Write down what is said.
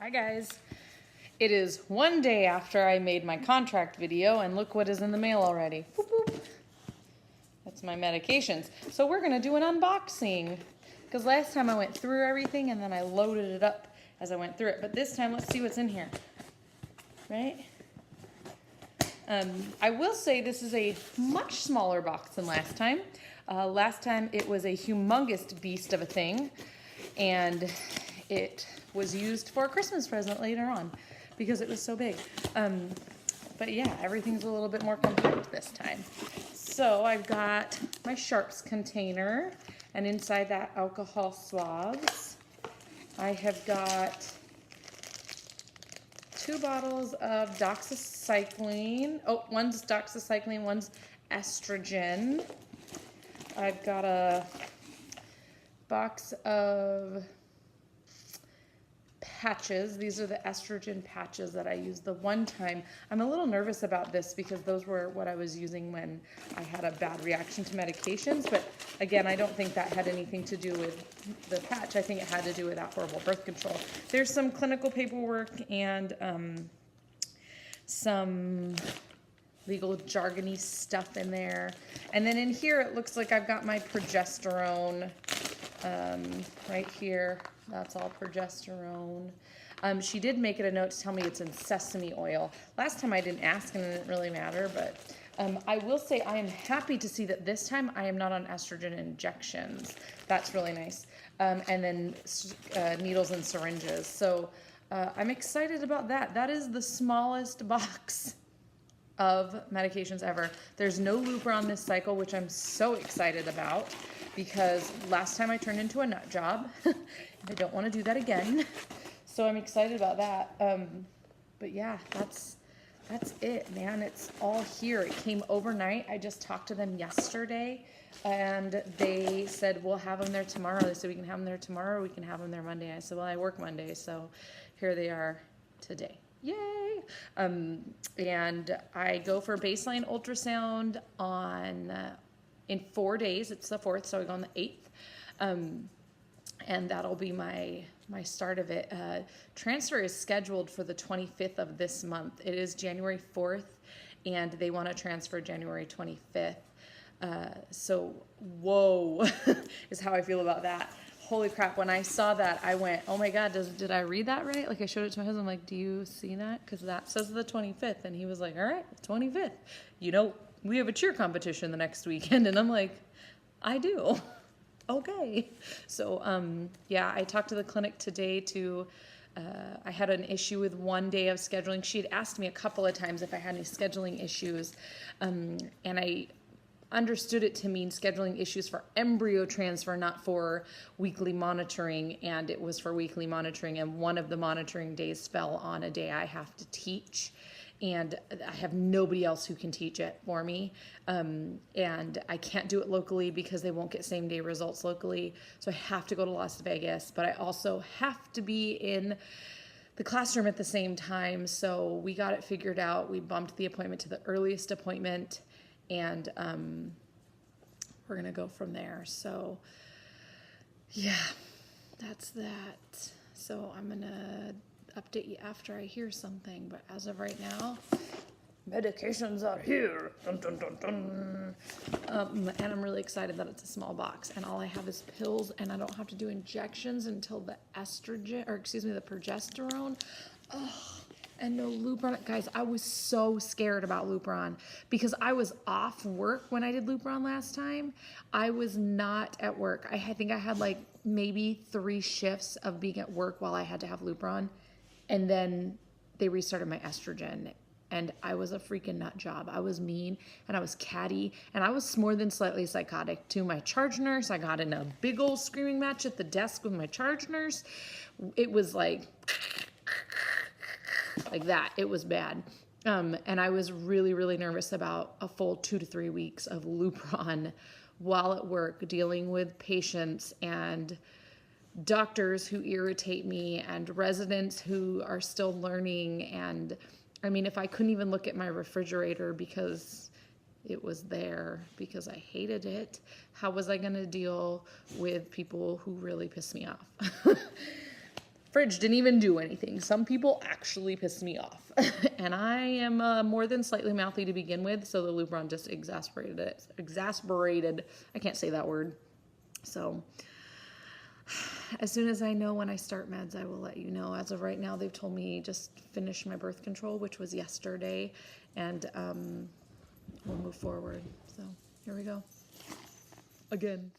Hi guys. It is one day after I made my contract video and look what is in the mail already. Boop, boop. That's my medications. So we're gonna do an unboxing because last time I went through everything and then I loaded it up as I went through it. But this time let's see what's in here, right? I will say this is a much smaller box than last time. Last time it was a humongous beast of a thing, and it was used for a Christmas present later on because it was so big. But yeah, everything's a little bit more compact this time. So I've got my sharps container, and inside that alcohol swabs. I have got 2 bottles of doxycycline. Oh, one's doxycycline, one's estrogen. I've got a box of patches. These are the estrogen patches that I used the one time. I'm a little nervous about this because those were what I was using when I had a bad reaction to medications. But again, I don't think that had anything to do with the patch. I think it had to do with that horrible birth control. There's some clinical paperwork and some legal jargony stuff in there. And then in here, it looks like I've got my progesterone right here. That's all progesterone. She did make it a note to tell me it's in sesame oil. Last time I didn't ask and it didn't really matter, but I will say I am happy to see that this time I am not on estrogen injections. That's really nice. And then needles and syringes. So I'm excited about that. That is the smallest box of medications ever. There's no Lupron this cycle, which I'm so excited about because last time I turned into a nut job. I don't want to do that again. So I'm excited about that. But yeah, that's it, man. It's all here. It came overnight. I just talked to them yesterday and they said, we'll have them there tomorrow. They said, we can have them there tomorrow or we can have them there Monday. I said, well, I work Monday. So here they are today. Yay! And I go for baseline ultrasound in 4 days. It's the 4th, so I go on the 8th. And that'll be my start of it. Transfer is scheduled for the 25th of this month. It is January 4th, and they want to transfer January 25th. So, whoa, is how I feel about that. Holy crap, when I saw that, I went, oh my God, did I read that right? Like I showed it to my husband, I'm like, do you see that? Because that says the 25th. And he was like, all right, 25th. You know, we have a cheer competition the next weekend. And I'm like, I do. Okay. So, yeah, I talked to the clinic today I had an issue with 1 day of scheduling. She had asked me a couple of times if I had any scheduling issues. And I understood it to mean scheduling issues for embryo transfer, not for weekly monitoring, and it was for weekly monitoring, and one of the monitoring days fell on a day I have to teach, and I have nobody else who can teach it for me, and I can't do it locally because they won't get same day results locally, so I have to go to Las Vegas, but I also have to be in the classroom at the same time, so we got it figured out. We bumped the appointment to the earliest appointment, and we're going to go from there. So, yeah, that's that. So I'm going to update you after I hear something. But as of right now, medications are here. Dun, dun, dun, dun. And I'm really excited that it's a small box. And all I have is pills, and I don't have to do injections until the the progesterone. Oh. And no Lupron. Guys, I was so scared about Lupron because I was off work when I did Lupron last time. I was not at work. I think I had like maybe 3 shifts of being at work while I had to have Lupron. And then they restarted my estrogen. And I was a freaking nut job. I was mean and I was catty. And I was more than slightly psychotic to my charge nurse. I got in a big old screaming match at the desk with my charge nurse. It was like that. It was bad. And I was really, really nervous about a full 2 to 3 weeks of Lupron while at work, dealing with patients and doctors who irritate me and residents who are still learning. And I mean, if I couldn't even look at my refrigerator because it was there because I hated it, how was I going to deal with people who really piss me off? Fridge didn't even do anything. Some people actually pissed me off. And I am more than slightly mouthy to begin with, so the Lupron just exasperated it. Exasperated. I can't say that word. So as soon as I know when I start meds, I will let you know. As of right now, they've told me just finish my birth control, which was yesterday, and we'll move forward. So here we go. Again.